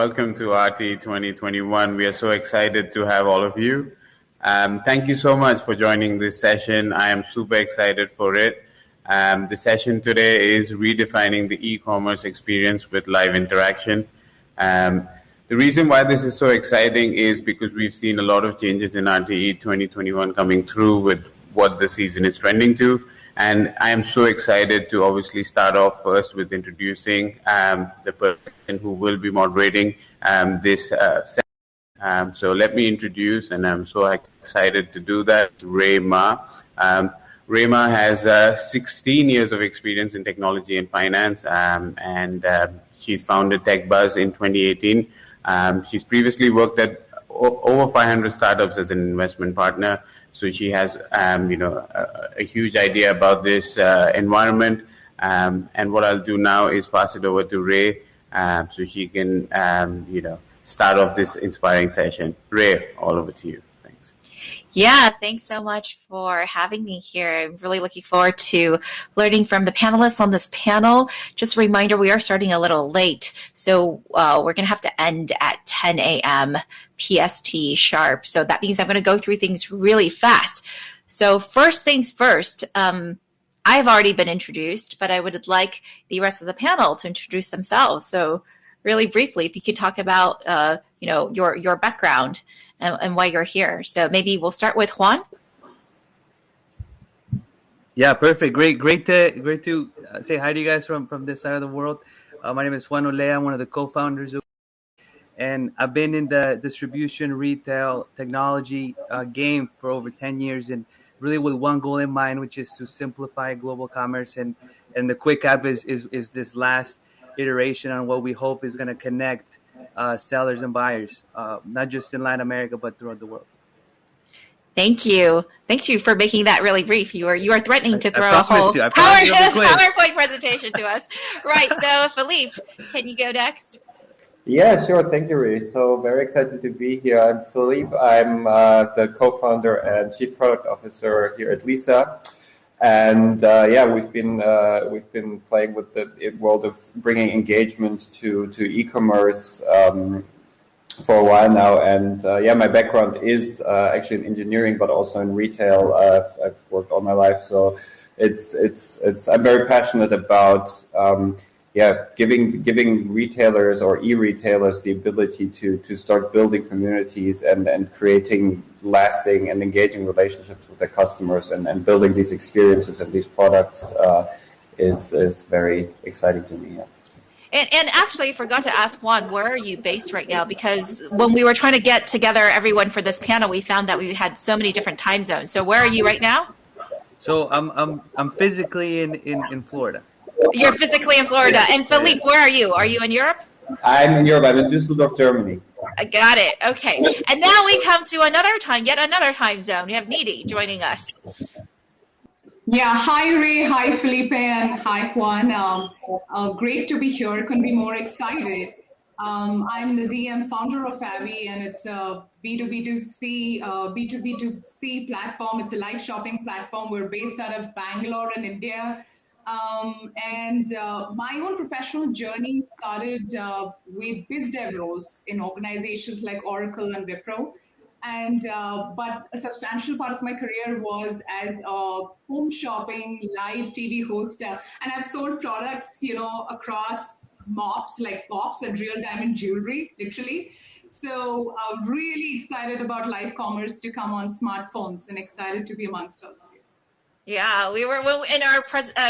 welcome to RTE 2021. We are so excited to have all of you. Thank you so much for joining this session. I am super excited for it. The session today is redefining the e-commerce experience with live interaction. The reason why this is so exciting is because we've seen a lot of changes in RTE 2021 coming through with what the season is trending to. And I am so excited to obviously start off first with introducing the person who will be moderating this session. So let me introduce, and I'm so excited to do that, Ray Ma. Ray Ma has 16 years of experience in technology and finance, and she's founded TechBuzz in 2018. She's previously worked at over 500 startups as an investment partner. So she has, a huge idea about this environment. And what I'll do now is pass it over to Ray, so she can, start off this inspiring session. Ray, all over to you. Thanks. Yeah, thanks so much for having me here. I'm really looking forward to learning from the panelists on this panel. Just a reminder, we are starting a little late, so we're going to have to end at 10 a.m. PST sharp. So that means I'm going to go through things really fast. So first things first, I've already been introduced, but I would like the rest of the panel to introduce themselves. So really briefly, if you could talk about, your background and why you're here. So maybe we'll start with Juan. Yeah, perfect. Great to say hi to you guys from this side of the world. My name is Juan Olea. I'm one of the co-founders of, and I've been in the distribution, retail, technology game for over 10 years, and really with one goal in mind, which is to simplify global commerce. And the Kuick app is this last iteration on what we hope is going to connect sellers and buyers, not just in Latin America, but throughout the world. Thank you. Thank you for making that really brief. You are threatening to throw a whole PowerPoint presentation to us. Right. So Philippe, can you go next? Yeah, sure. Thank you, Ray. So very excited to be here. I'm Philippe. I'm the co-founder and chief product officer here at Lisa. And we've been playing with the world of bringing engagement to e-commerce for a while now. And my background is actually in engineering, but also in retail. I've worked all my life, so I'm very passionate about giving retailers or e-retailers the ability to start building communities and creating lasting and engaging relationships with their customers and building these experiences and these products is very exciting to me. Yeah. And actually, I forgot to ask Juan, where are you based right now? Because when we were trying to get together everyone for this panel, we found that we had so many different time zones. So where are you right now? So I'm physically in Florida. You're physically in Florida. And Philippe, where are you? Are you in Europe? I'm in Europe. I'm in Düsseldorf, Germany. I got it. Okay. And now we come to yet another time zone. We have Nidhi joining us. Yeah. Hi, Ray. Hi, Felipe. And hi, Juan. Great to be here. Couldn't be more excited. I'm Nidhi. I'm founder of Avi, and it's a B2B2C, B2B2C platform. It's a live shopping platform. We're based out of Bangalore in India. My own professional journey started with biz dev roles in organizations like Oracle and Wipro. But a substantial part of my career was as a home shopping live TV host. And I've sold products, across mops and real diamond jewelry, literally. So really excited about live commerce to come on smartphones and excited to be amongst all of you. Yeah, we were in our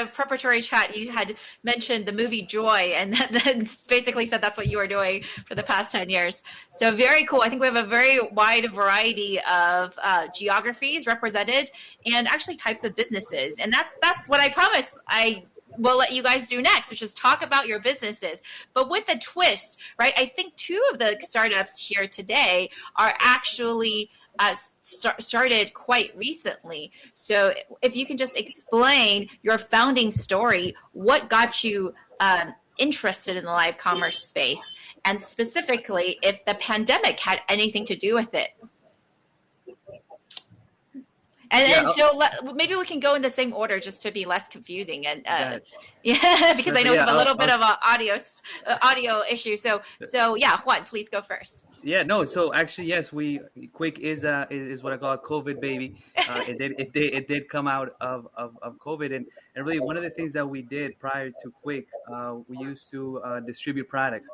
preparatory chat. You had mentioned the movie Joy, and then basically said that's what you were doing for the past 10 years. So very cool. I think we have a very wide variety of geographies represented, and actually types of businesses. And that's what I promised I will let you guys do next, which is talk about your businesses, but with a twist, right? I think two of the startups here today are actually started quite recently. So if you can just explain your founding story, what got you interested in the live commerce space, and specifically if the pandemic had anything to do with it. And so maybe we can go in the same order just to be less confusing. And yeah, because I know we have a little bit of an audio issue. So yeah, Juan, please go first. Yeah, no. So actually, yes, Kuick is what I call a COVID baby. It did come out of COVID, and really one of the things that we did prior to Kuick, we used to distribute products.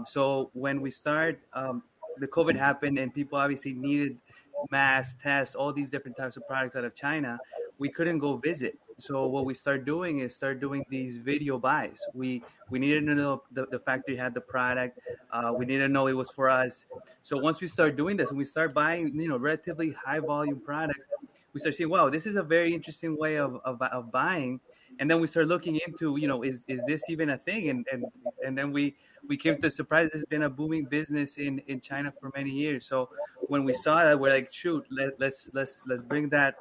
So when we start, the COVID happened, and people obviously needed masks, tests, all these different types of products out of China. We couldn't go visit. So what we start doing is these video buys. We needed to know the factory had the product. We needed to know it was for us. So once we start doing this and we start buying, relatively high volume products, we start saying, wow, this is a very interesting way of buying. And then we start looking into, is this even a thing? And then we came to the surprise it's been a booming business in China for many years. So when we saw that, we're like, shoot, let's bring that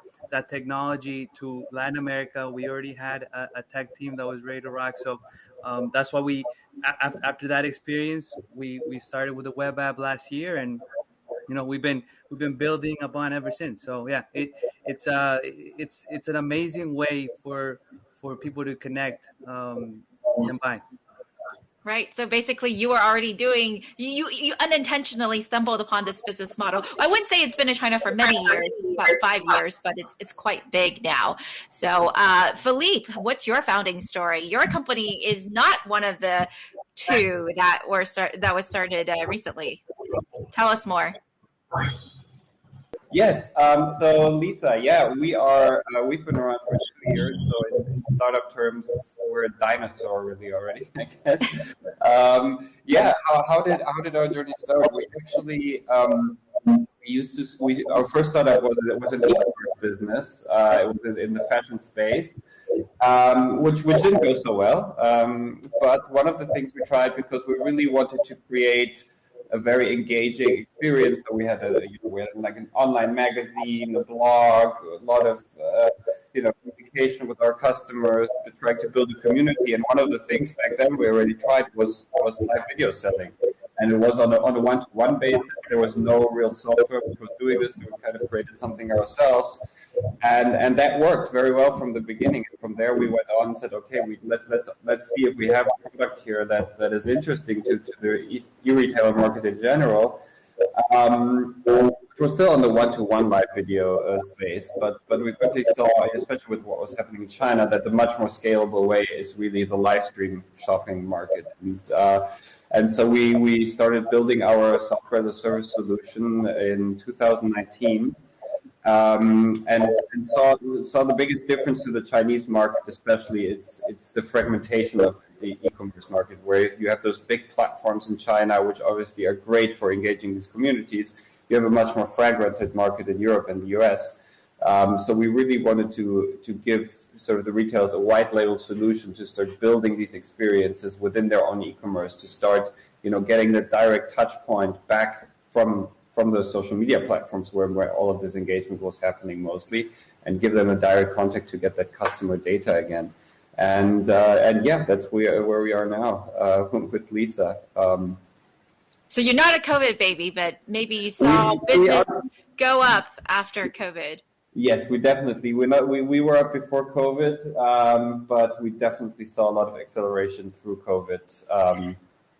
technology to Latin America. We already had a tech team that was ready to rock. So that's why after that experience, we started with a web app last year, and we've been building upon ever since. So yeah, it's an amazing way for people to connect and buy. Right. So basically you were already doing, you unintentionally stumbled upon this business model. I wouldn't say it's been in China for many years, about 5 years, but it's quite big now. So Philippe, what's your founding story? Your company is not one of the two that was started recently. Tell us more. Yes. So Lisa, yeah, we've been around for 2 years. So in startup terms, we're a dinosaur really already, I guess. Yeah. How did our journey start? We actually our first startup was an e-commerce business. It was in the fashion space, which didn't go so well. But one of the things we tried, because we really wanted to create a very engaging experience. So we had like an online magazine, a blog, a lot of communication with our customers, trying to build a community. And one of the things back then we already tried was live video selling, and it was on a one-to-one basis. There was no real software for doing this. We kind of created something ourselves, and that worked very well from the beginning. And from there, we went on and said, okay, let's see if we have a product here that is interesting to the e-retailer market in general. We're still in the one-to-one live video space, but we quickly saw, especially with what was happening in China, that the much more scalable way is really the live stream shopping market. And so we started building our software as a service solution in 2019. And saw the biggest difference to the Chinese market, especially it's the fragmentation of the e-commerce market, where you have those big platforms in China, which obviously are great for engaging these communities. You have a much more fragmented market in Europe and the US. So we really wanted to give sort of the retailers a white label solution to start building these experiences within their own e-commerce, to start getting the direct touch point back from those social media platforms where all of this engagement was happening mostly, and give them a direct contact to get that customer data again. And yeah, that's where we are now with Lisa. So you're not a COVID baby, but maybe you saw business go up after COVID. Yes, we definitely. We were up before COVID, but we definitely saw a lot of acceleration through COVID.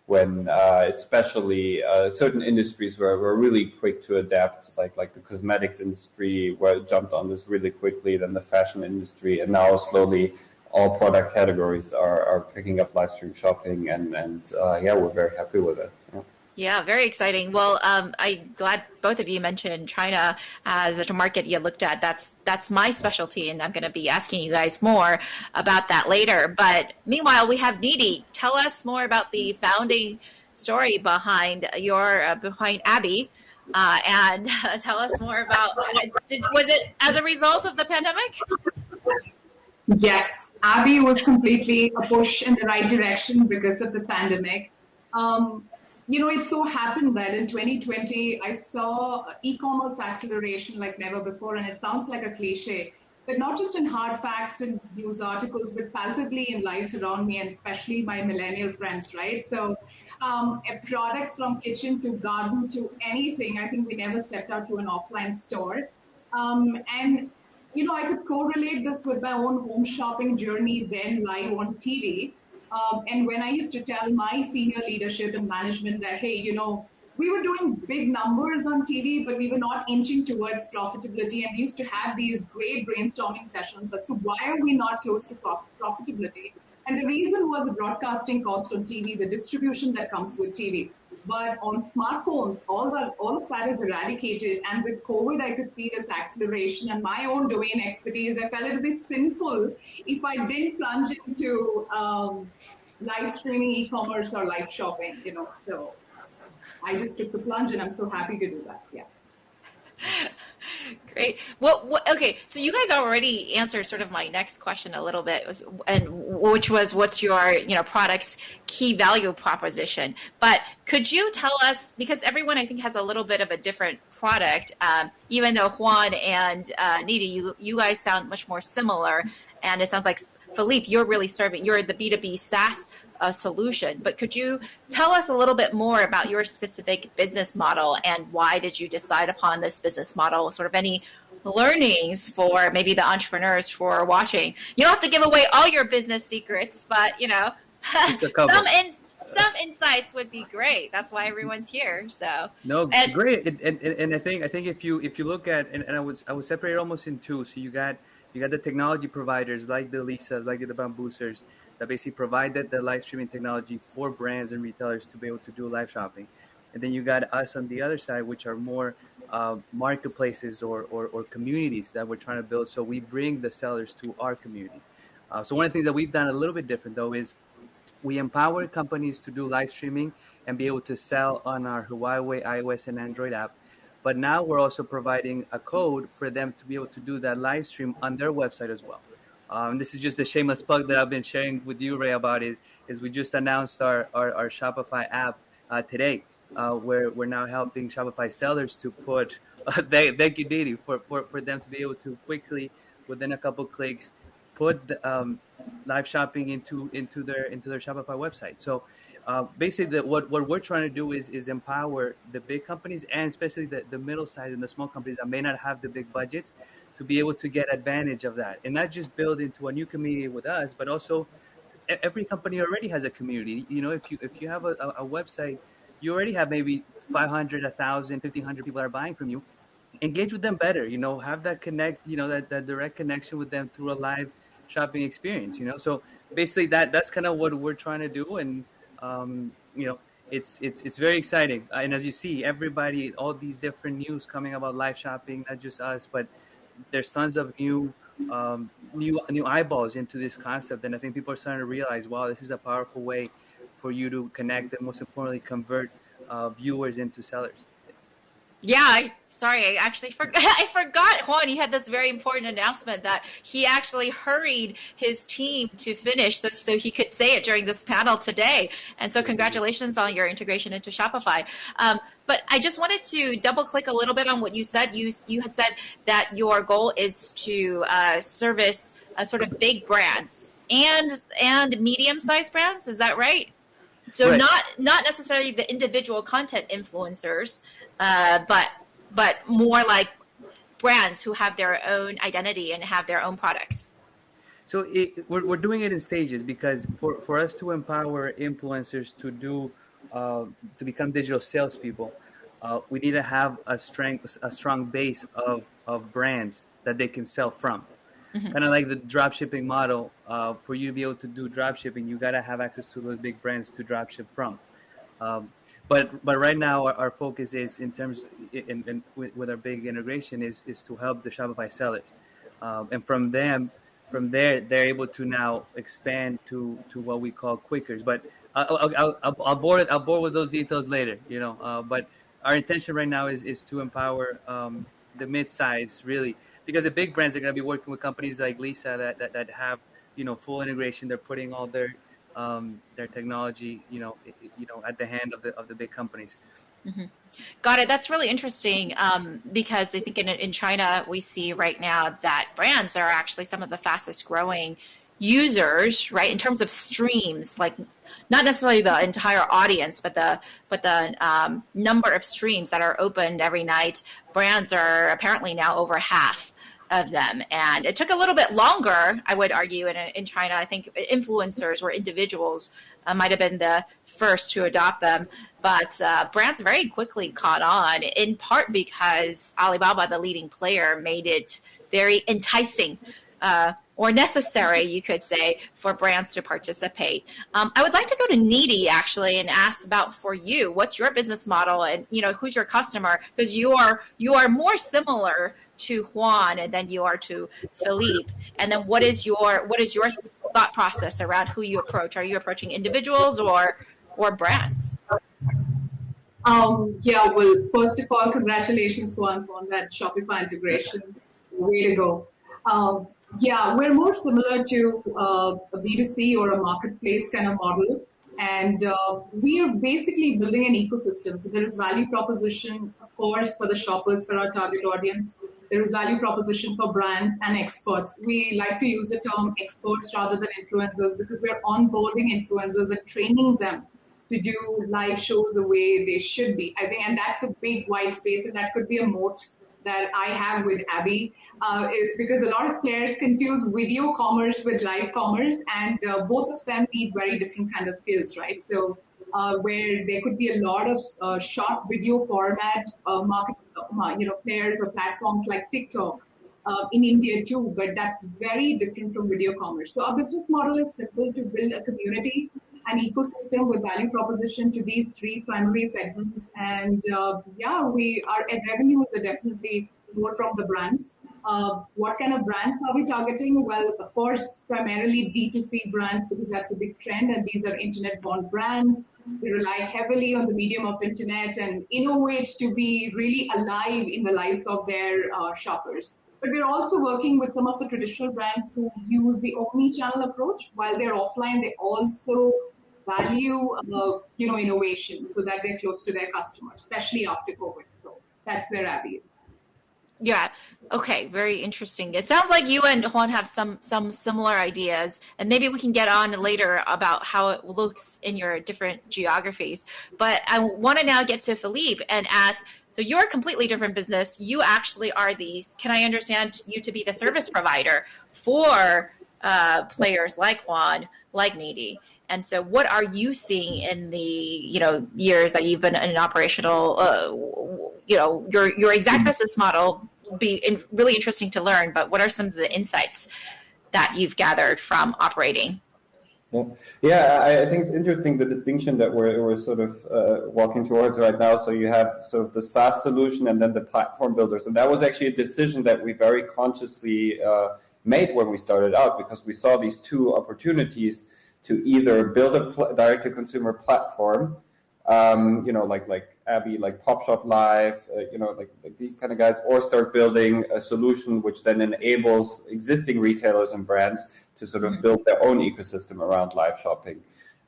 When especially certain industries were really quick to adapt, like the cosmetics industry, where it jumped on this really quickly, then the fashion industry, and now slowly all product categories are picking up live stream shopping, and yeah, we're very happy with it. Yeah. Yeah, very exciting. Well, I'm glad both of you mentioned China as a market you looked at. That's my specialty, and I'm going to be asking you guys more about that later. But meanwhile, we have Nidhi. Tell us more about the founding story behind behind Abby, and tell us more about was it as a result of the pandemic? Yes, Abby was completely a push in the right direction because of the pandemic. It so happened that in 2020, I saw e-commerce acceleration like never before, and it sounds like a cliche, but not just in hard facts and news articles, but palpably in lives around me, and especially my millennial friends, right? So products from kitchen to garden to anything, I think we never stepped out to an offline store. And I could correlate this with my own home shopping journey then live on TV. And when I used to tell my senior leadership and management that, hey, we were doing big numbers on TV, but we were not inching towards profitability. And we used to have these great brainstorming sessions as to why are we not close to profitability. And the reason was the broadcasting cost on TV, the distribution that comes with TV. But on smartphones, all of that is eradicated. And with COVID, I could see this acceleration and my own domain expertise. I felt it would be sinful if I didn't plunge into live streaming e-commerce or live shopping, So I just took the plunge and I'm so happy to do that. Yeah. Great. Well, okay. So you guys already answered sort of my next question a little bit, which was what's your product's key value proposition? But could you tell us, because everyone I think has a little bit of a different product, even though Juan and Nidhi, you guys sound much more similar, and it sounds like Philippe, you're the B2B SaaS solution. But could you tell us a little bit more about your specific business model and why did you decide upon this business model? Sort of any learnings for maybe the entrepreneurs who are watching. You don't have to give away all your business secrets, but some insights would be great. That's why everyone's here. So great. And I think if you look at and I would separate it almost in two. So you got the technology providers like the Lisas, like the Bamboosers, that basically provided the live streaming technology for brands and retailers to be able to do live shopping. And then you got us on the other side, which are more marketplaces or communities that we're trying to build. So we bring the sellers to our community. So one of the things that we've done a little bit different, though, is we empower companies to do live streaming and be able to sell on our Huawei iOS and Android app. But now we're also providing a code for them to be able to do that live stream on their website as well. This is just a shameless plug that I've been sharing with you, Ray, about is we just announced our Shopify app today, where we're now helping Shopify sellers to put, thank you, Nidhi, for them to be able to quickly, within a couple clicks, put live shopping into their Shopify website. So basically, what we're trying to do is empower the big companies and especially the middle size and the small companies that may not have the big budgets to be able to get advantage of that and not just build into a new community with us, but also every company already has a community. If you have a website, you already have maybe 500, 1,000, 1,500 people that are buying from you. Engage with them better. Have that connect. That direct connection with them through a live shopping experience. So basically that's kind of what we're trying to do, and it's very exciting. And as you see, everybody, all these different news coming about live shopping, not just us, but there's tons of new eyeballs into this concept, and I think people are starting to realize, wow, this is a powerful way for you to connect and most importantly convert viewers into sellers. Yeah, I actually forgot. I forgot, Juan, he had this very important announcement that he actually hurried his team to finish so he could say it during this panel today. And so congratulations on your integration into Shopify. But I just wanted to double click a little bit on what you said. You had said that your goal is to service sort of big brands and medium-sized brands. Is that right? So right. Not necessarily the individual content influencers, but more like brands who have their own identity and have their own products. So we're doing it in stages because for us to empower influencers to become digital salespeople, we need to have a strong base of brands that they can sell from. Mm-hmm. Kind of like the drop shipping model. For you to be able to do drop shipping, you got to have access to those big brands to drop ship from. But right now our focus is in terms with our big integration is to help the Shopify sellers, and from there they're able to now expand to what we call Kuickers. But I'll bore with those details later. But our intention right now is to empower the mid-size really. Because the big brands are going to be working with companies like Lisa that have, full integration. They're putting all their technology, at the hand of the big companies. Mm-hmm. Got it. That's really interesting because I think in China we see right now that brands are actually some of the fastest growing users, right? In terms of streams, like not necessarily the entire audience, but the number of streams that are opened every night. Brands are apparently now over half. of them. And it took a little bit longer, I would argue, in China. I think influencers or individuals might have been the first to adopt them. But brands very quickly caught on, in part because Alibaba, the leading player, made it very enticing or necessary, you could say, for brands to participate. I would like to go to Nidhi actually and ask about, for you, what's your business model, and who's your customer? Because you are more similar to Juan than you are to Philippe. And then what is your thought process around who you approach? Are you approaching individuals or brands? Yeah, well, first of all, congratulations, Juan, on that Shopify integration. Way to go. Yeah, we're more similar to a B2C or a marketplace kind of model. And we are basically building an ecosystem. So there is value proposition, of course, for the shoppers, for our target audience. There is value proposition for brands and experts. We like to use the term experts rather than influencers because we're onboarding influencers and training them to do live shows the way they should be. I think, and that's a big wide space, and that could be a moat that I have with Abby, is because a lot of players confuse video commerce with live commerce, and both of them need very different kind of skills, right? So where there could be a lot of short video format market, players or platforms like TikTok in India too, but that's very different from video commerce. So our business model is simple: to build a community, an ecosystem with value proposition to these three primary segments. And our revenues are definitely more from the brands. What kind of brands are we targeting? Well, of course, primarily D2C brands, because that's a big trend, and these are internet-born brands. We rely heavily on the medium of internet and innovate to be really alive in the lives of their shoppers. But we're also working with some of the traditional brands who use the omni-channel approach. While they're offline, they also value innovation so that they're close to their customers, especially after COVID. So that's where Abby is. Yeah. Okay. Very interesting. It sounds like you and Juan have some similar ideas, and maybe we can get on later about how it looks in your different geographies. But I want to now get to Philippe and ask, so you're a completely different business. You actually are can I understand you to be the service provider for players like Juan, like Nidhi? And so what are you seeing in the years that you've been in operational, your exact business model be really interesting to learn, but what are some of the insights that you've gathered from operating? Yeah, I think it's interesting, the distinction that we're sort of walking towards right now. So you have sort of the SaaS solution and then the platform builders. And that was actually a decision that we very consciously made when we started out, because we saw these two opportunities to either build a direct-to-consumer platform, like Abby, like PopShop Live, like these kind of guys, or start building a solution which then enables existing retailers and brands to sort of build their own ecosystem around live shopping.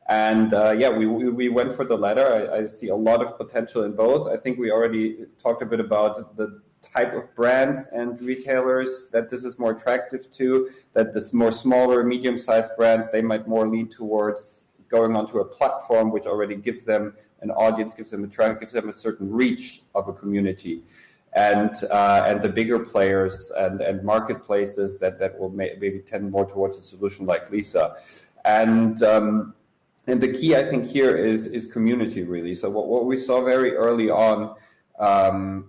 And we went for the latter. I see a lot of potential in both. I think we already talked a bit about the type of brands and retailers that this is more attractive to, that this more smaller, medium-sized brands, they might more lean towards going onto a platform which already gives them an audience, gives them a certain reach of a community. And the bigger players and marketplaces that will maybe tend more towards a solution like Lisa. And the key, I think, here is community, really. So what we saw very early on,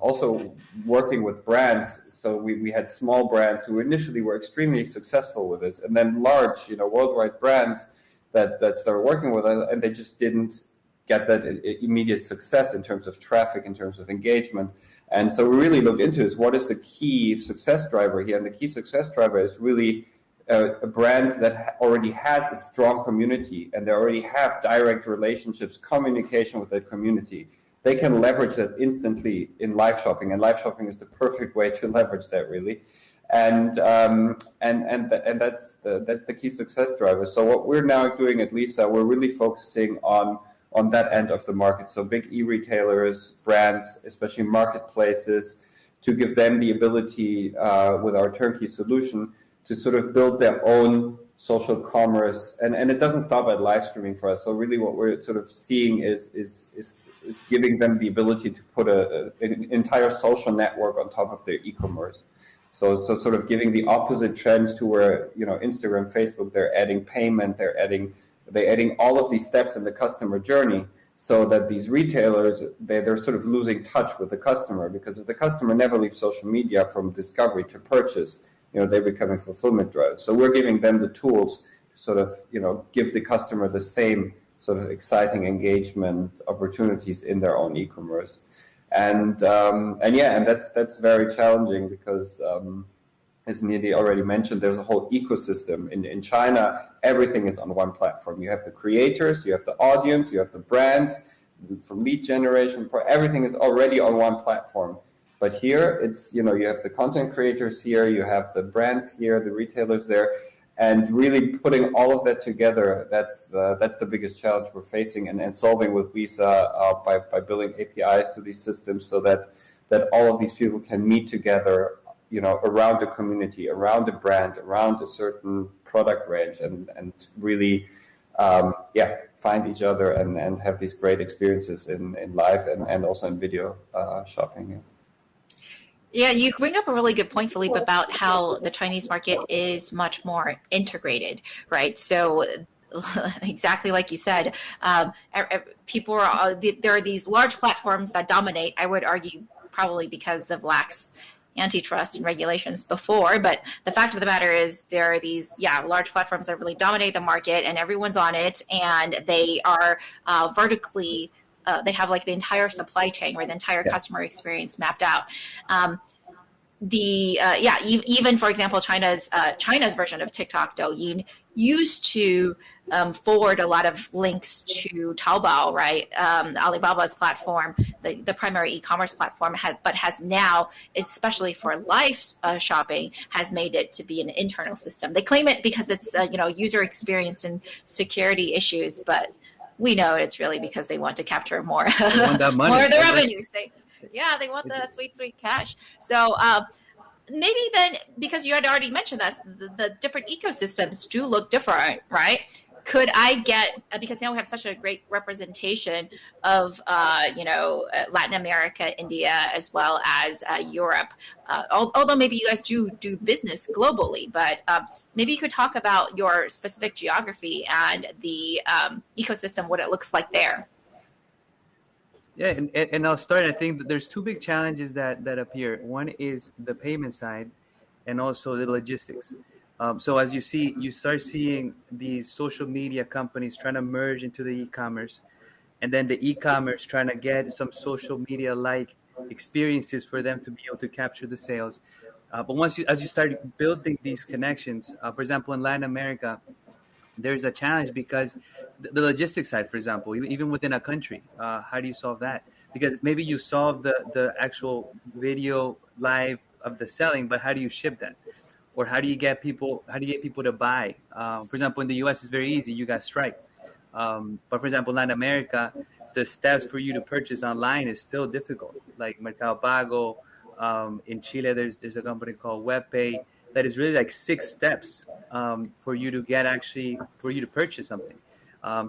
also working with brands. So we had small brands who initially were extremely successful with this, and then large, worldwide brands that started working with us, and they just didn't get that immediate success in terms of traffic, in terms of engagement. And so we really looked into this. What is the key success driver here? And the key success driver is really a brand that already has a strong community, and they already have direct relationships, communication with that community. They can leverage that instantly in live shopping, and live shopping is the perfect way to leverage that, really. And that's the key success driver. So what we're now doing at Lisa, we're really focusing on that end of the market. So big e-retailers, brands, especially marketplaces, to give them the ability with our turnkey solution to sort of build their own social commerce. And it doesn't stop at live streaming for us. So really what we're sort of seeing is giving them the ability to put an entire social network on top of their e-commerce. So sort of giving the opposite trend to where, you know, Instagram, Facebook, they're adding payment, they're adding all of these steps in the customer journey, so that these retailers, they're sort of losing touch with the customer, because if the customer never leaves social media from discovery to purchase, you know, they're becoming fulfillment drivers. So we're giving them the tools to sort of, you know, give the customer the same sort of exciting engagement opportunities in their own e-commerce. And that's very challenging, because as Nidhi already mentioned, there's a whole ecosystem. In China, everything is on one platform. You have the creators, you have the audience, you have the brands, from lead generation, everything is already on one platform. But here, it's, you know, you have the content creators here, you have the brands here, the retailers there, and really putting all of that together, that's the biggest challenge we're facing, and solving with Visa by building APIs to these systems, so that all of these people can meet together, you know, around a community, around a brand, around a certain product range, and really, find each other and have these great experiences in live and also in video shopping. Yeah. Yeah, you bring up a really good point, Philippe, about how the Chinese market is much more integrated, right? So exactly like you said, people are, there are these large platforms that dominate, I would argue, probably because of lax antitrust and regulations before. But the fact of the matter is there are these, large platforms that really dominate the market, and everyone's on it, and they are vertically they have like the entire supply chain or the entire customer experience mapped out. Even for example, China's version of TikTok, Douyin, used to forward a lot of links to Taobao, right? Alibaba's platform, the primary e-commerce platform, but has now, especially for live shopping, has made it to be an internal system. They claim it because it's user experience and security issues, but we know it's really because they want to capture more, more of the revenue. They want the sweet cash. So maybe then, because you had already mentioned this, the different ecosystems do look different, right? Could I get, because now we have such a great representation of, Latin America, India, as well as Europe, although maybe you guys do business globally, but maybe you could talk about your specific geography and the ecosystem, what it looks like there. Yeah, and I'll start. I think that there's two big challenges that appear. One is the payment side, and also the logistics. So as you start seeing these social media companies trying to merge into the e-commerce, and then the e-commerce trying to get some social media-like experiences for them to be able to capture the sales. But as you start building these connections, for example, in Latin America, there's a challenge because the logistics side, for example, even within a country, how do you solve that? Because maybe you solve the actual video live of the selling, but how do you ship that? Or how do you get people to buy? For example, in the US, it's very easy. You got Stripe. But for example, Latin America, the steps for you to purchase online is still difficult. Like Mercado Pago. In Chile, there's a company called WebPay that is really like 6 steps for you to purchase something.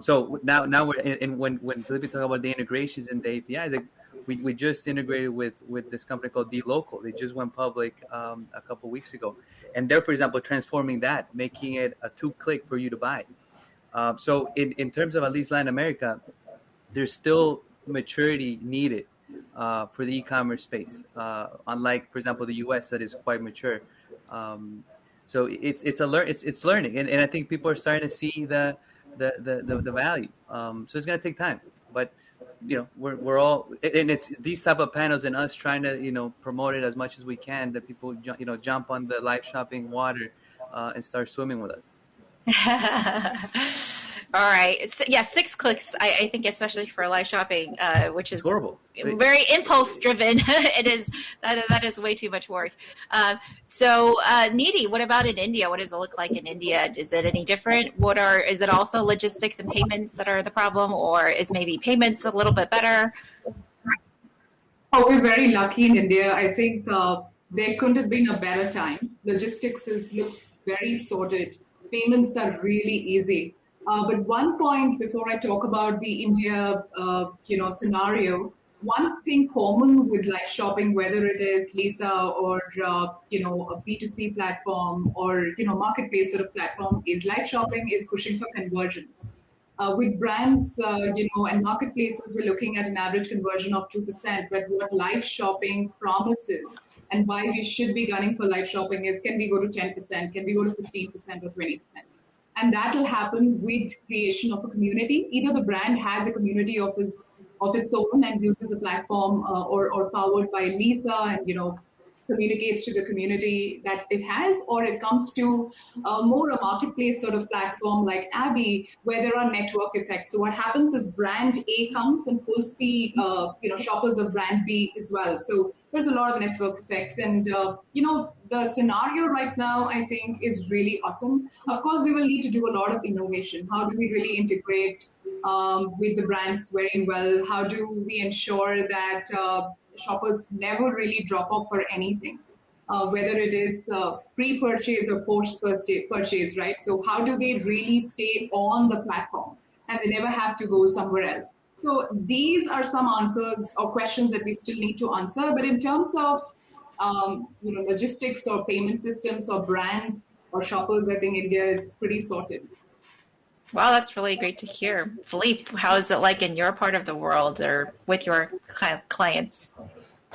So now we're when Philippe talk about the integrations and the APIs, like we just integrated with this company called dLocal. They just went public a couple weeks ago, and they're, for example, transforming that, making it a 2-click for you to buy. So in terms of at least Latin America, there's still maturity needed for the e-commerce space, unlike, for example, the US that is quite mature. So it's learning, and I think people are starting to see the value. So it's going to take time, but we're all, and it's these type of panels and us trying to promote it as much as we can, that people jump on the live shopping water and start swimming with us. All right. So, 6 clicks, I think, especially for live shopping, which is horrible, very impulse driven. It is that is way too much work. So Nidhi, what about in India? What does it look like in India? Is it any different? Is it also logistics and payments that are the problem, or is maybe payments a little bit better? Oh, we're very lucky in India. I think there couldn't have been a better time. Logistics looks very sorted. Payments are really easy. But one point before I talk about the India, scenario, one thing common with live shopping, whether it is Lisa or a B2C platform or marketplace sort of platform, is live shopping is pushing for conversions. With brands, and marketplaces, we're looking at an average conversion of 2%. But what live shopping promises and why we should be gunning for live shopping is, can we go to 10%? Can we go to 15% or 20%? And that will happen with creation of a community. Either the brand has a community of its own and uses a platform or powered by Lisa and communicates to the community that it has, or it comes to more a marketplace sort of platform like Abby, where there are network effects. So what happens is brand A comes and pulls the shoppers of brand B as well. So there's a lot of network effects, and the scenario right now I think is really awesome. Of course, we will need to do a lot of innovation. How do we really integrate with the brands very well? How do we ensure that shoppers never really drop off for anything, whether it is pre-purchase or post-purchase, right? So how do they really stay on the platform and they never have to go somewhere else? So these are some answers or questions that we still need to answer. But in terms of logistics or payment systems or brands or shoppers, I think India is pretty sorted. Wow, that's really great to hear. Philippe, how is it like in your part of the world or with your clients?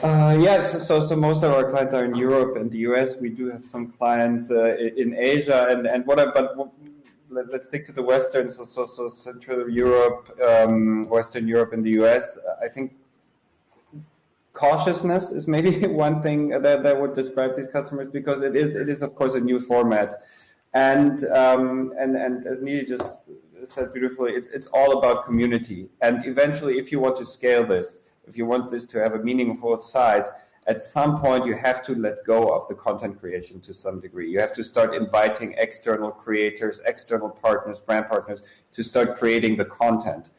Yes, so most of our clients are in Europe and the US. We do have some clients in Asia, let's stick to the Western, so Central Europe, Western Europe, and the US. I think cautiousness is maybe one thing that would describe these customers, because it is of course a new format. And as Nidhi just said beautifully, it's all about community. And eventually, if you want to scale this, if you want this to have a meaningful size, at some point you have to let go of the content creation to some degree. You have to start inviting external creators, external partners, brand partners, to start creating the content.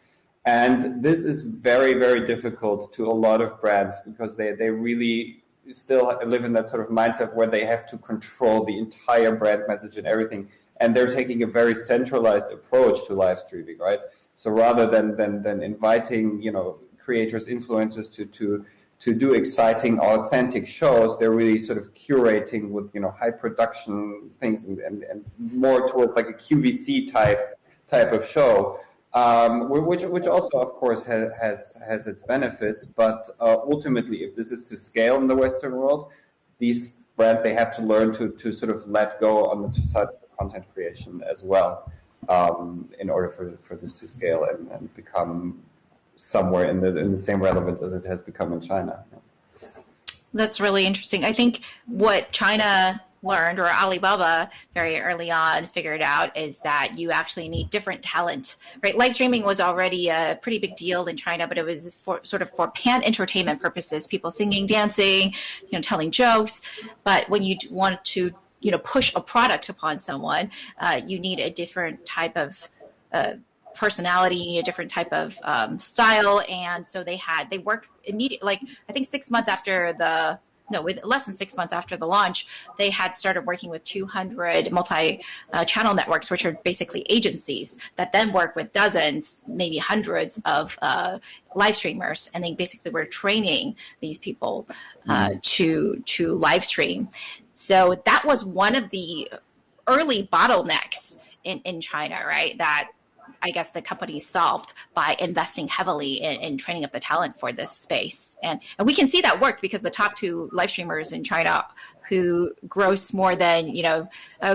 And this is very, very difficult to a lot of brands, because they really still live in that sort of mindset where they have to control the entire brand message and everything. And they're taking a very centralized approach to live streaming, right? So rather than inviting, creators, influencers to do exciting, authentic shows, they're really sort of curating with, high production things and more towards like a QVC type of show. Which also, of course, has its benefits, but ultimately, if this is to scale in the Western world, these brands, they have to learn to sort of let go on the side of content creation as well, in order for this to scale and become somewhere in the same relevance as it has become in China. That's really interesting. I think what China learned, or Alibaba very early on figured out, is that you actually need different talent, right? Live streaming was already a pretty big deal in China, but it was for pan entertainment purposes, people singing, dancing, telling jokes. But when you want to, push a product upon someone, you need a different type of personality, you need a different type of style. And so they worked immediately, like I think with less than 6 months after the launch, they had started working with 200 multi-channel networks, which are basically agencies that then work with dozens, maybe hundreds of live streamers. And they basically were training these people to live stream. So that was one of the early bottlenecks in China, right? That I guess the company solved by investing heavily in training up the talent for this space. And we can see that worked, because the top 2 live streamers in China who gross more than,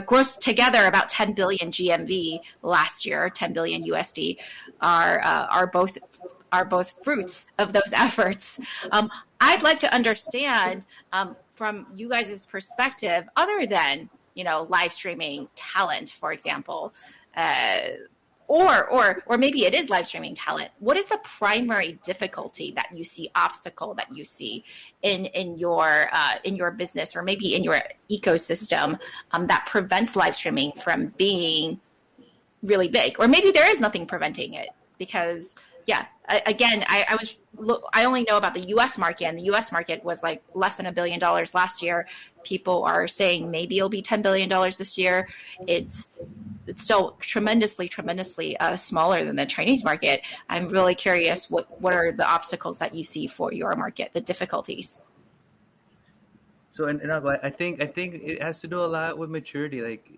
gross together about 10 billion GMV last year, 10 billion USD, are both fruits of those efforts. I'd like to understand from you guys' perspective, other than, live streaming talent, for example, or maybe it is live streaming talent. What is the primary difficulty that you see, obstacle that you see in your business, or maybe in your ecosystem, that prevents live streaming from being really big? Or maybe there is nothing preventing it, because yeah, again, I only know about the U.S. market, and the U.S. market was like less than $1 billion last year. People are saying maybe it'll be $10 billion this year. It's still tremendously smaller than the Chinese market. I'm really curious, what are the obstacles that you see for your market, the difficulties? So, and I think it has to do a lot with maturity. Like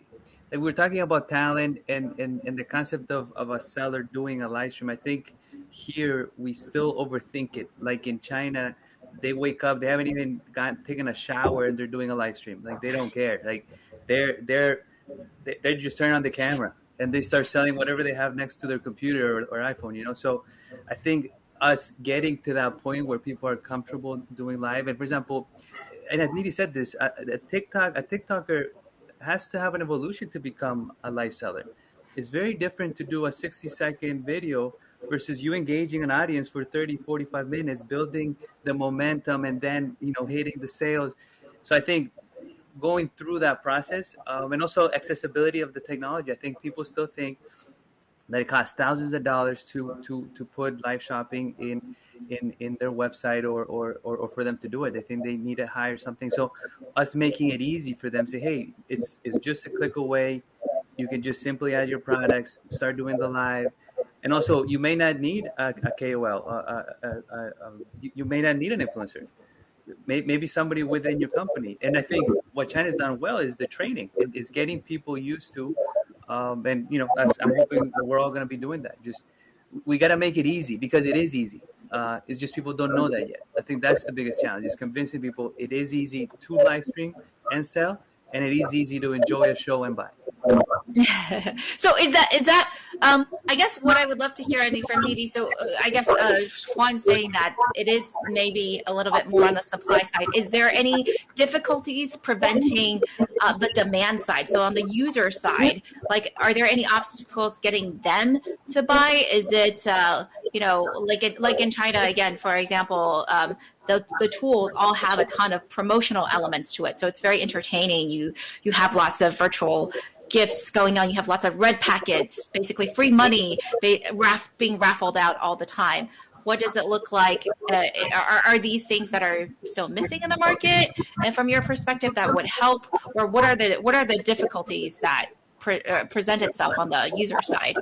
we're talking about talent and the concept of a seller doing a live stream. I think here we still overthink it. Like in China, they wake up, they haven't even taken a shower, and they're doing a live stream. Like they don't care. Like they just turn on the camera and they start selling whatever they have next to their computer or iPhone. So I think us getting to that point where people are comfortable doing live, and for example, and as Nidhi said this, a TikToker has to have an evolution to become a live seller. It's very different to do a 60-second video versus you engaging an audience for 30, 45 minutes, building the momentum, and then, hitting the sales. So I think going through that process, and also accessibility of the technology, I think people still think that it costs thousands of dollars to put live shopping in their website or for them to do it. They think they need to hire something. So us making it easy for them, say, hey, it's just a click away. You can just simply add your products, start doing the live. And also, you may not need a KOL. You may not need an influencer. Maybe somebody within your company. And I think what China's done well is the training. It's getting people used to, and I'm hoping we're all going to be doing that. Just we got to make it easy, because it is easy. It's just people don't know that yet. I think that's the biggest challenge, is convincing people it is easy to live stream and sell, and it is easy to enjoy a show and buy. So is that I guess what I would love to hear, from Nidhi, so I guess Juan saying that it is maybe a little bit more on the supply side. Is there any difficulties preventing the demand side? So on the user side, like, are there any obstacles getting them to buy? Is it like in China, again, for example, the tools all have a ton of promotional elements to it, so it's very entertaining. You have lots of virtual gifts going on. You have lots of red packets, basically free money being raffled out all the time. What does it look like? Are these things that are still missing in the market? And from your perspective, that would help, or what are the difficulties that present itself on the user side?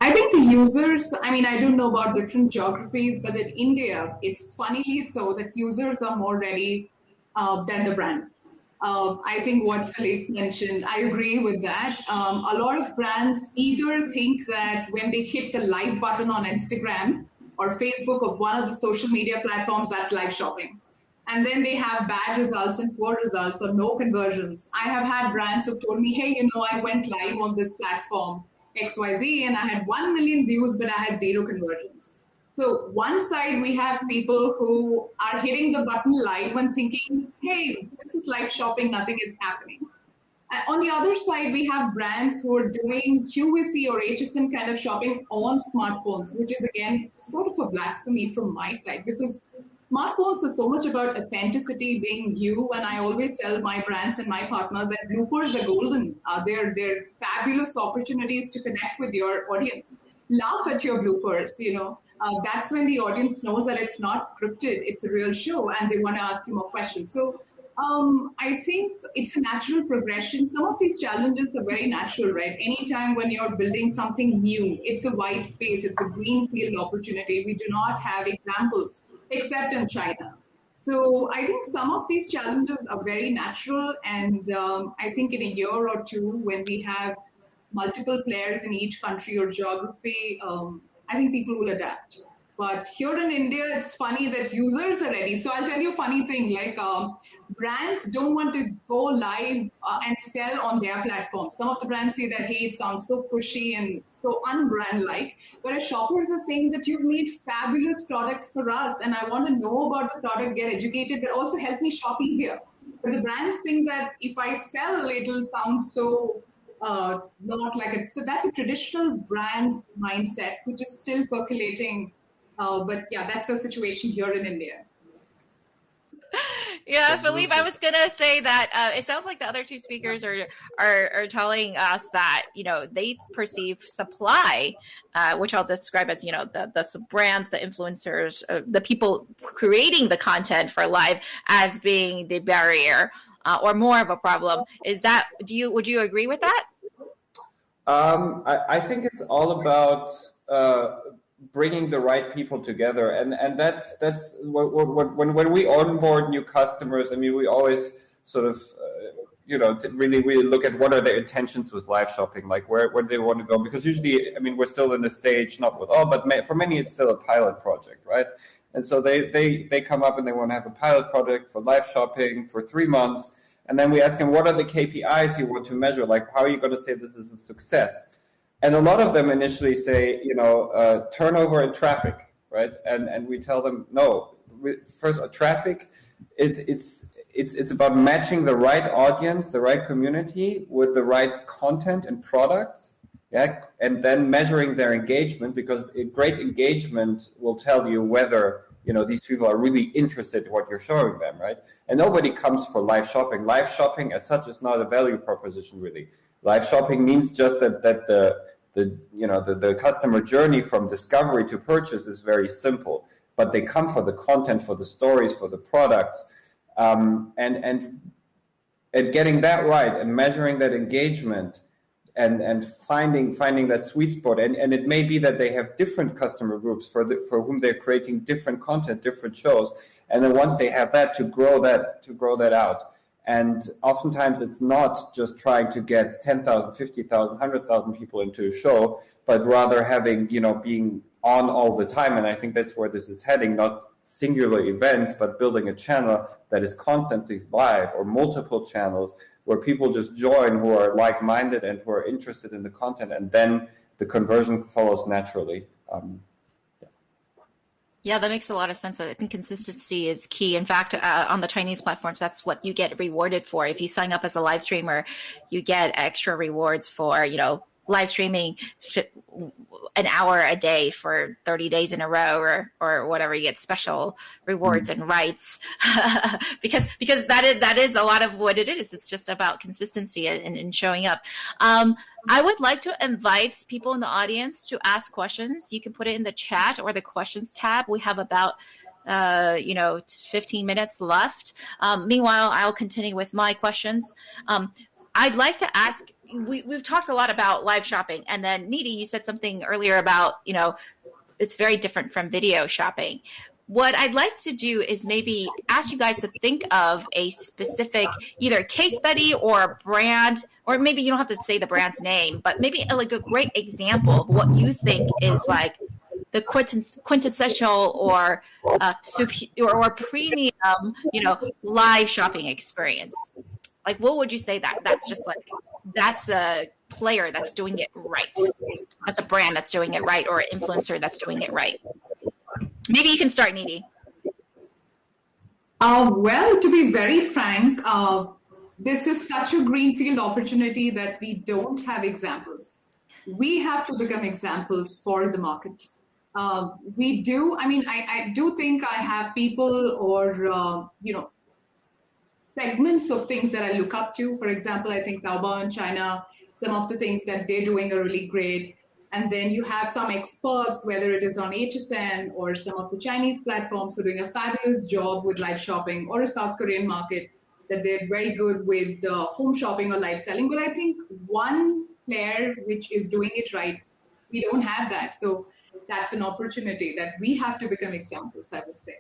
I think the users, I don't know about different geographies, but in India, it's funnily so that users are more ready than the brands. I think what Philippe mentioned, I agree with that. A lot of brands either think that when they hit the live button on Instagram or Facebook of one of the social media platforms, that's live shopping. And then they have bad results and poor results or no conversions. I have had brands who've told me, hey, I went live on this platform XYZ and I had 1 million views, but I had 0 conversions. So one side, we have people who are hitting the button live and thinking, hey, this is live shopping, nothing is happening. And on the other side, we have brands who are doing QVC or HSN kind of shopping on smartphones, which is, again, sort of a blasphemy from my side, because smartphones are so much about authenticity, being you. And I always tell my brands and my partners that bloopers are golden. They're fabulous opportunities to connect with your audience. Laugh at your bloopers, that's when the audience knows that it's not scripted, it's a real show, and they want to ask you more questions. So I think it's a natural progression. Some of these challenges are very natural, right? Anytime when you're building something new, it's a wide space, it's a greenfield opportunity. We do not have examples except in China. So I think some of these challenges are very natural, and I think in a year or two, when we have multiple players in each country or geography, I think people will adapt. But here in India, it's funny that users are ready. So I'll tell you a funny thing, like brands don't want to go live and sell on their platforms. Some of the brands say that, hey, it sounds so pushy and so unbrand-like. Whereas shoppers are saying that you've made fabulous products for us, and I want to know about the product, get educated, but also help me shop easier. But the brands think that if I sell, it'll sound so not like it. So that's a traditional brand mindset, which is still percolating. But yeah, that's the situation here in India. Yeah, So Philippe, I was gonna say that it sounds like the other two speakers are telling us that they perceive supply, which I'll describe as the brands, the influencers, the people creating the content for live as being the barrier or more of a problem. Would you agree with that? I think it's all about bringing the right people together, and that's when we onboard new customers. I mean, we always sort of really look at what are their intentions with live shopping, like where they want to go, because usually, I mean, we're still in the stage, not with all, but for many it's still a pilot project, right? And so they come up and they want to have a pilot project for live shopping for 3 months. And then we ask them, what are the KPIs you want to measure? Like, how are you going to say this is a success? And a lot of them initially say, turnover and traffic, right? And we tell them, no, first, traffic, it's about matching the right audience, the right community with the right content and products, yeah, and then measuring their engagement, because great engagement will tell you whether these people are really interested in what you're showing them, right? And nobody comes for live shopping. Live shopping as such is not a value proposition, really. Live shopping means just that the customer journey from discovery to purchase is very simple, but they come for the content, for the stories, for the products, and getting that right and measuring that engagement and finding that sweet spot. And it may be that they have different customer groups for whom they're creating different content, different shows. And then once they have that, to grow that out. And oftentimes it's not just trying to get 10,000, 50,000, 100,000 people into a show, but rather having, being on all the time. And I think that's where this is heading, not singular events, but building a channel that is constantly live, or multiple channels where people just join who are like-minded and who are interested in the content, and then the conversion follows naturally. Yeah, that makes a lot of sense. I think consistency is key. In fact, on the Chinese platforms, that's what you get rewarded for. If you sign up as a live streamer, you get extra rewards for, live streaming an hour a day for 30 days in a row, or whatever. You get special rewards and rights because that is a lot of what it is. It's just about consistency and showing up. I would like to invite people in the audience to ask questions. You can put it in the chat or the questions tab. We have about 15 minutes left. Meanwhile, I'll continue with my questions. I'd like to ask, we've talked a lot about live shopping, and then Nidhi, you said something earlier about, it's very different from video shopping. What I'd like to do is maybe ask you guys to think of a specific either case study or a brand, or maybe you don't have to say the brand's name, but maybe like a great example of what you think is like the quintessential or premium, live shopping experience. Like, what would you say that's a player that's doing it right? That's a brand that's doing it right, or an influencer that's doing it right. Maybe you can start, Nidhi. Well, to be very frank, this is such a greenfield opportunity that we don't have examples. We have to become examples for the market. We do. I mean, I do think I have people or, segments of things that I look up to. For example, I think Taobao in China, some of the things that they're doing are really great. And then you have some experts, whether it is on HSN or some of the Chinese platforms who are doing a fabulous job with live shopping, or a South Korean market that they're very good with home shopping or live selling. But I think one player which is doing it right, we don't have that. So that's an opportunity that we have to become examples, I would say.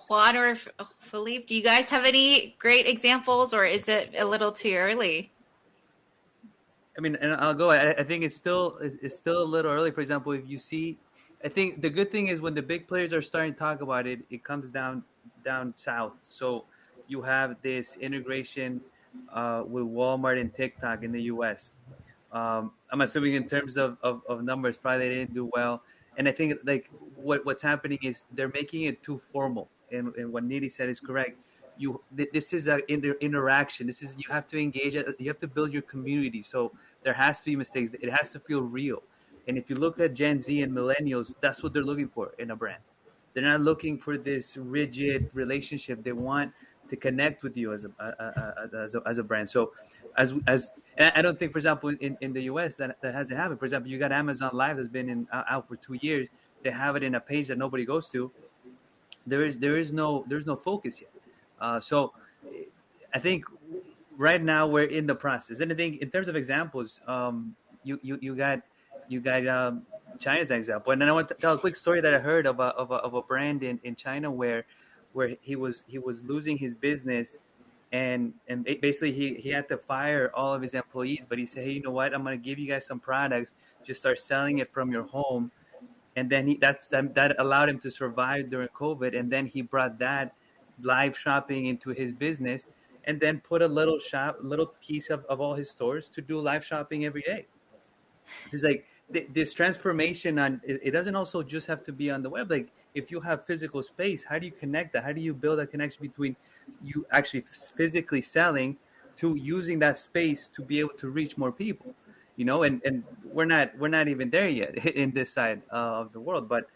Juan or Philippe, do you guys have any great examples, or is it a little too early? I mean, and I'll go. I think it's still a little early. For example, if you see, I think the good thing is when the big players are starting to talk about it, it comes down south. So you have this integration with Walmart and TikTok in the U.S. I'm assuming in terms of numbers, probably they didn't do well. And I think like what's happening is they're making it too formal. And what Nidhi said is correct. This is an interaction. You have to engage. You have to build your community. So there has to be mistakes. It has to feel real. And if you look at Gen Z and millennials, that's what they're looking for in a brand. They're not looking for this rigid relationship. They want to connect with you as a brand. So as and I don't think, for example, in the US that hasn't happened. For example, you got Amazon Live that's been out for 2 years. They have it in a page that nobody goes to. There's no focus yet. So I think right now we're in the process. And I think in terms of examples, you got China's an example. And then I want to tell a quick story that I heard of a brand in China where he was losing his business, and basically he had to fire all of his employees. But he said, hey, you know what? I'm going to give you guys some products. Just start selling it from your home. And then that allowed him to survive during COVID. And then he brought that live shopping into his business, and then put a little piece of all his stores to do live shopping every day. So it's like this transformation it doesn't also just have to be on the web. Like if you have physical space, how do you connect that? How do you build a connection between you actually physically selling to using that space to be able to reach more people? And we're not even there yet in this side of the world. But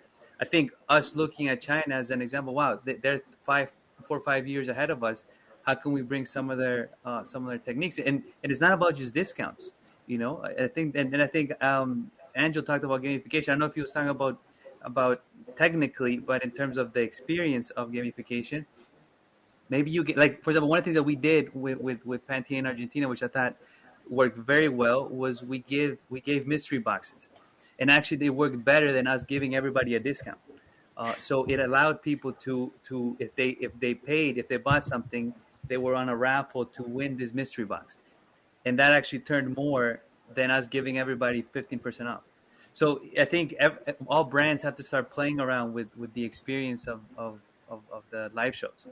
I think us looking at China as an example, wow, they're 4 or 5 years ahead of us. How can we bring some of their techniques? And it's not about just discounts. I think, and I think Angel talked about gamification. I don't know if he was talking about technically, but in terms of the experience of gamification, maybe you get, like, for example, one of the things that we did with Pantene in Argentina, which I thought worked very well, was we gave mystery boxes, and actually they worked better than us giving everybody a discount. So it allowed people to if they bought something, they were on a raffle to win this mystery box, and that actually turned more than us giving everybody 15% off. So I think all brands have to start playing around with the experience of the live shows.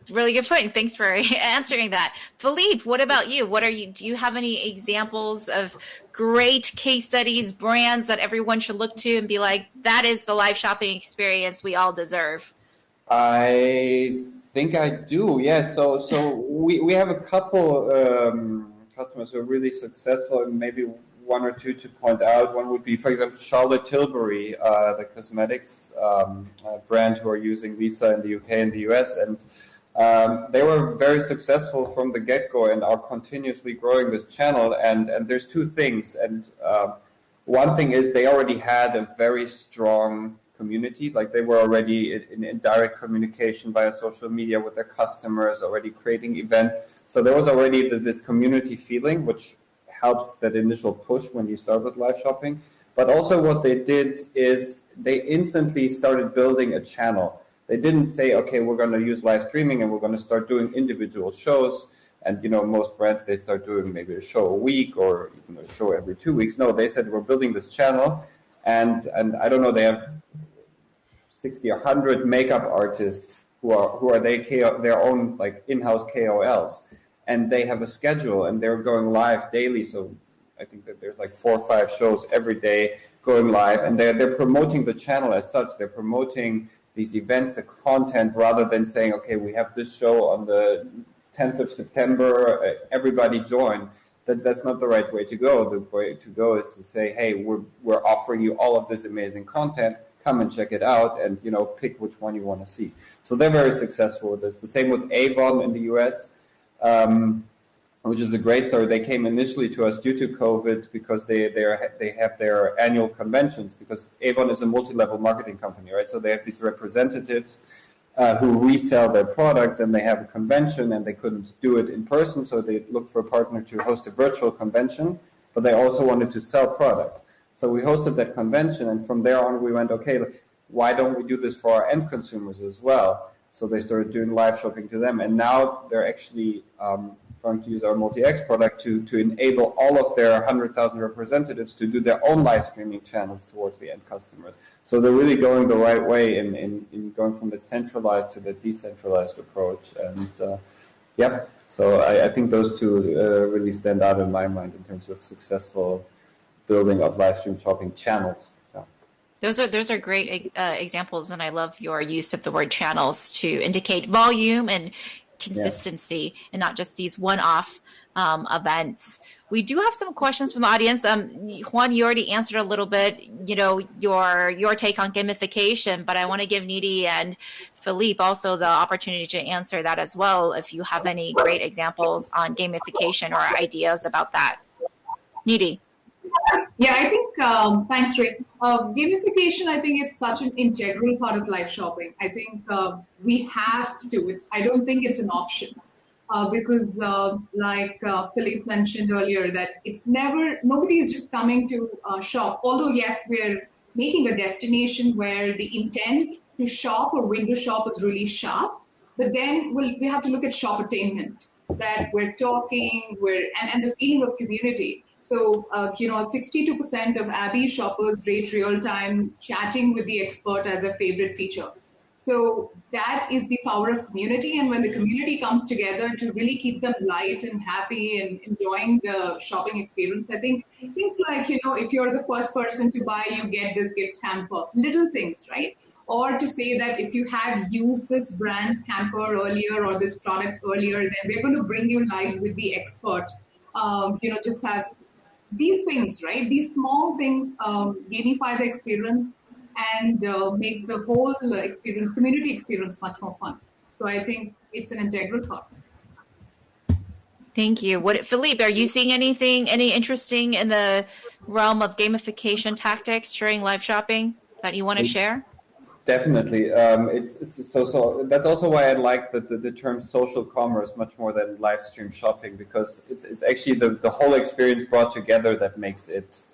Really good point. Thanks for answering that. Philippe, what about you? Do you have any examples of great case studies, brands that everyone should look to and be like, that is the live shopping experience we all deserve? I think I do. Yes. So we have a couple customers who are really successful, and maybe one or two to point out. One would be, for example, Charlotte Tilbury, the cosmetics brand, who are using Lisa in the UK and the US, and they were very successful from the get-go and are continuously growing this channel. And there's two things. And one thing is they already had a very strong community. Like they were already in direct communication via social media with their customers, already creating events. So there was already this community feeling, which helps that initial push when you start with live shopping. But also what they did is they instantly started building a channel. They didn't say, okay, we're going to use live streaming and we're going to start doing individual shows. And, most brands, they start doing maybe a show a week or even a show every 2 weeks. No, they said, we're building this channel. And I don't know, they have 60 or 100 makeup artists who are their own like in-house KOLs. And they have a schedule and they're going live daily. So I think that there's like 4 or 5 shows every day going live, and they're promoting the channel as such. They're promoting these events, the content, rather than saying, okay, we have this show on the 10th of September, everybody join. That's not the right way to go. The way to go is to say, hey, we're offering you all of this amazing content. Come and check it out, and pick which one you want to see. So they're very successful with this. The same with Avon in the US. Which is a great story. They came initially to us due to COVID because they have their annual conventions, because Avon is a multi-level marketing company, right? So they have these representatives who resell their products, and they have a convention, and they couldn't do it in person, so they looked for a partner to host a virtual convention, but they also wanted to sell products. So we hosted that convention, and from there on we went, okay, why don't we do this for our end consumers as well? So they started doing live shopping to them, and now they're actually going to use our Multi-X product to enable all of their 100,000 representatives to do their own live streaming channels towards the end customers. So they're really going the right way in going from the centralized to the decentralized approach. And so I think those two really stand out in my mind in terms of successful building of live stream shopping channels. Those are great examples, and I love your use of the word channels to indicate volume and consistency, and not just these one-off events. We do have some questions from the audience. Juan, you already answered a little bit, your take on gamification, but I want to give Nidhi and Philippe also the opportunity to answer that as well, if you have any great examples on gamification or ideas about that. Nidhi. Yeah, I think, thanks, Ray. Gamification, I think, is such an integral part of live shopping. I think we have to. I don't think it's an option. Because, like Philippe mentioned earlier, that nobody is just coming to shop. Although, yes, we're making a destination where the intent to shop or window shop is really sharp. But then we have to look at shop attainment, that we're talking, and the feeling of community. So, 62% of Abby shoppers rate real-time chatting with the expert as a favorite feature. So that is the power of community. And when the community comes together to really keep them light and happy and enjoying the shopping experience, I think things like, if you're the first person to buy, you get this gift hamper, little things, right? Or to say that if you have used this brand's hamper earlier or this product earlier, then we're going to bring you live with the expert. Just have these things, right? These small things gamify the experience and make the whole community experience, much more fun. So I think it's an integral part. Thank you. Philippe, are you seeing any interesting in the realm of gamification tactics during live shopping that you want to share? Definitely. So that's also why I like the term social commerce much more than live stream shopping, because it's actually the whole experience brought together that makes it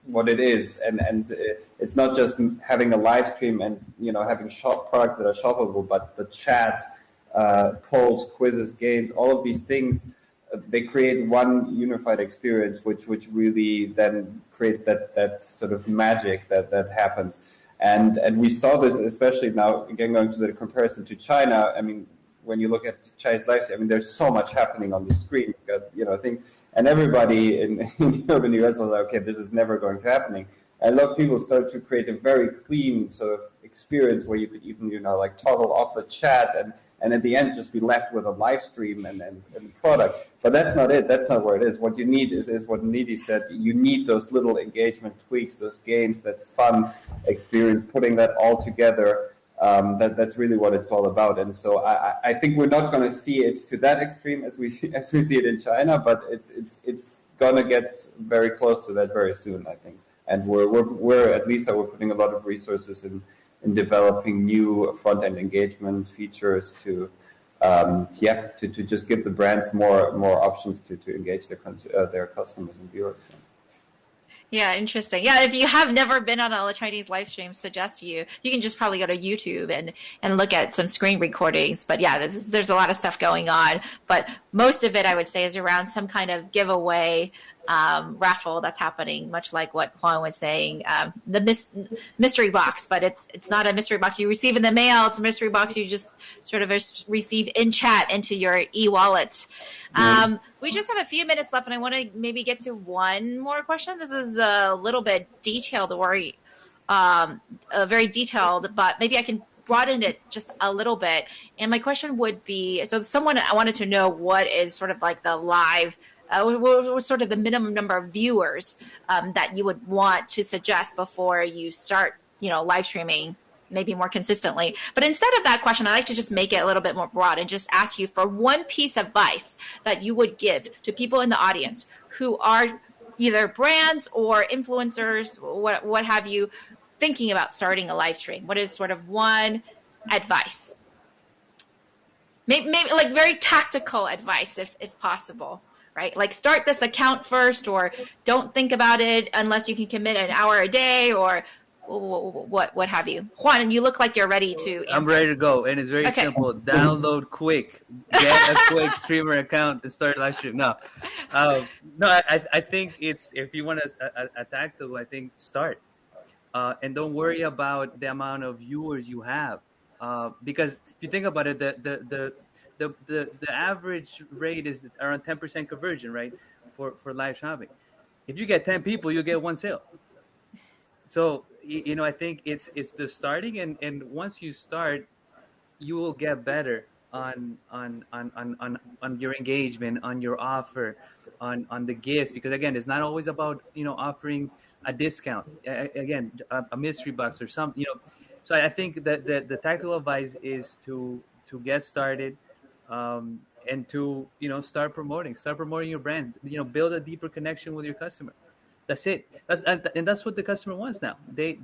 what it is, and it's not just having a live stream and having products that are shoppable, but the chat, polls, quizzes, games, all of these things, they create one unified experience, which really then creates that sort of magic that happens. And we saw this, especially now, again, going to the comparison to China. I mean, when you look at Chinese live stream, I mean, there's so much happening on the screen. I think, and everybody in Europe and the US was like, okay, this is never going to happen. And a lot of people started to create a very clean sort of experience where you could even, toggle off the chat and at the end just be left with a live stream and product. But that's not it. That's not where it is. What you need is what Nidhi said. You need those little engagement tweaks, those games, that fun experience, putting that all together. That's really what it's all about. And so I think we're not going to see it to that extreme as we see it in China, but it's going to get very close to that very soon, I think. And we're at least we're putting a lot of resources in developing new front-end engagement features to just give the brands more options to engage their customers and viewers. Yeah, interesting. Yeah, if you have never been on a Chinese live stream, suggest you can just probably go to YouTube and look at some screen recordings. But yeah, there's a lot of stuff going on. But most of it, I would say, is around some kind of giveaway raffle that's happening, much like what Juan was saying, the mystery box. But it's not a mystery box you receive in the mail. It's a mystery box you just sort of receive in chat into your e-wallet. We just have a few minutes left, and I want to maybe get to one more question. This is a little bit detailed, very detailed, but maybe I can broaden it just a little bit. And my question would be, so I wanted to know what is sort of like the live, sort of the minimum number of viewers that you would want to suggest before you start, live streaming maybe more consistently. But instead of that question, I like to just make it a little bit more broad and just ask you for one piece of advice that you would give to people in the audience who are either brands or influencers, what have you, thinking about starting a live stream. What is sort of one advice? Maybe like very tactical advice if possible, right? Like start this account first, or don't think about it unless you can commit an hour a day, or what have you. Juan, and you look like you're ready to answer. I'm ready to go, and it's very simple. Download Kuick. Get a Kuick streamer account to start live stream. No, I think it's, if you want a tactical, I think start. And don't worry about the amount of viewers you have, because if you think about it, the average rate is around 10% conversion, right, for live shopping. If you get 10 people, you get one sale. So I think it's the starting, and once you start, you will get better on your engagement, on your offer, on the gifts, because again, it's not always about offering a discount, again, a mystery box or something. So I think that the tactical advice is to get started, and to start promoting your brand. Build a deeper connection with your customer. That's it. And that's what the customer wants now. They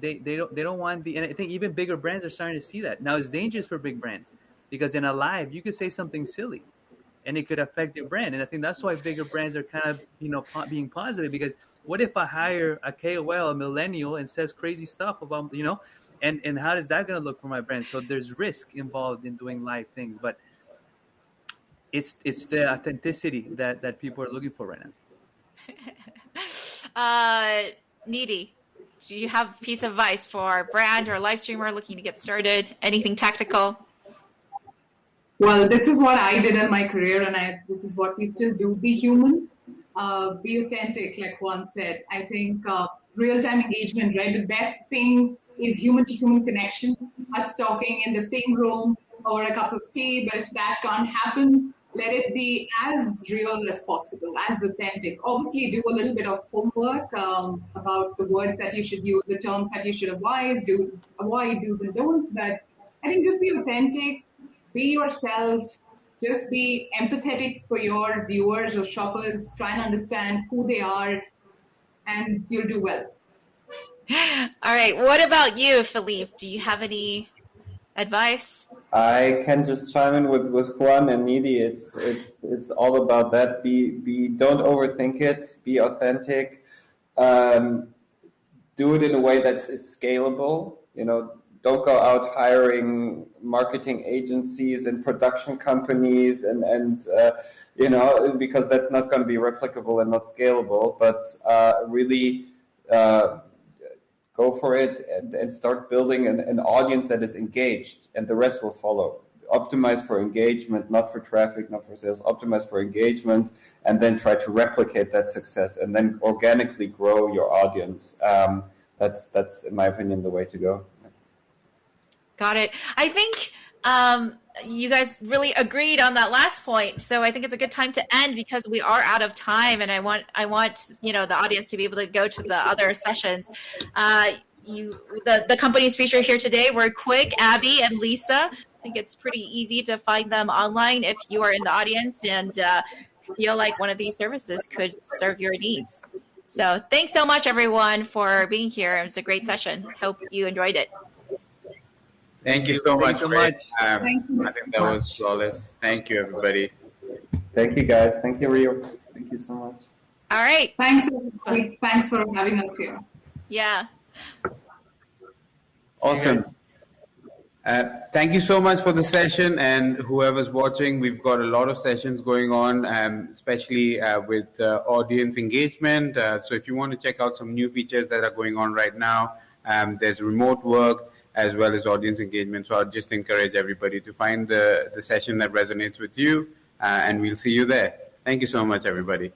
don't want and I think even bigger brands are starting to see that. Now it's dangerous for big brands, because in a live you could say something silly and it could affect your brand. And I think that's why bigger brands are kind of being positive, because what if I hire a KOL, a millennial, and says crazy stuff about and how is that going to look for my brand? So there's risk involved in doing live things, but it's the authenticity that people are looking for right now. Nidhi, do you have a piece of advice for a brand or a live streamer looking to get started? Anything tactical? Well, this is what I did in my career, and this is what we still do. Be human, be authentic, like Juan said. I think real-time engagement, right? The best thing is human-to-human connection, us talking in the same room over a cup of tea. But if that can't happen, let it be as real as possible, as authentic. Obviously, do a little bit of homework about the words that you should use, the terms that you should avoid do's and don'ts. But I think just be authentic, be yourself, just be empathetic for your viewers or shoppers, try and understand who they are, and you'll do well. All right. What about you, Philippe? Do you have any advice? I can just chime in with Juan and Nidhi. It's all about that. Don't overthink it. Be authentic. Do it in a way that's scalable. Don't go out hiring marketing agencies and production companies and because that's not going to be replicable and not scalable. But really go for it and start building an audience that is engaged, and the rest will follow. Optimize for engagement, not for traffic, not for sales. Optimize for engagement, and then try to replicate that success, and then organically grow your audience. That's in my opinion the way to go. Got it. I think you guys really agreed on that last point. So I think it's a good time to end, because we are out of time, and I want the audience to be able to go to the other sessions. The companies featured here today were Kuick, Abby, and Lisa. I think it's pretty easy to find them online if you are in the audience and feel like one of these services could serve your needs. So thanks so much, everyone, for being here. It was a great session. Hope you enjoyed it. Thank you so much. I Thank you think that was flawless. Thank you, everybody. Thank you, guys. Thank you, Rio. Thank you so much. All right. Thanks, everybody. Thanks for having us here. Yeah. Awesome. Thank you so much for the session, and whoever's watching, we've got a lot of sessions going on, especially with audience engagement. So if you want to check out some new features that are going on right now, there's remote work as well as audience engagement. So I'd just encourage everybody to find the session that resonates with you, and we'll see you there. Thank you so much, everybody.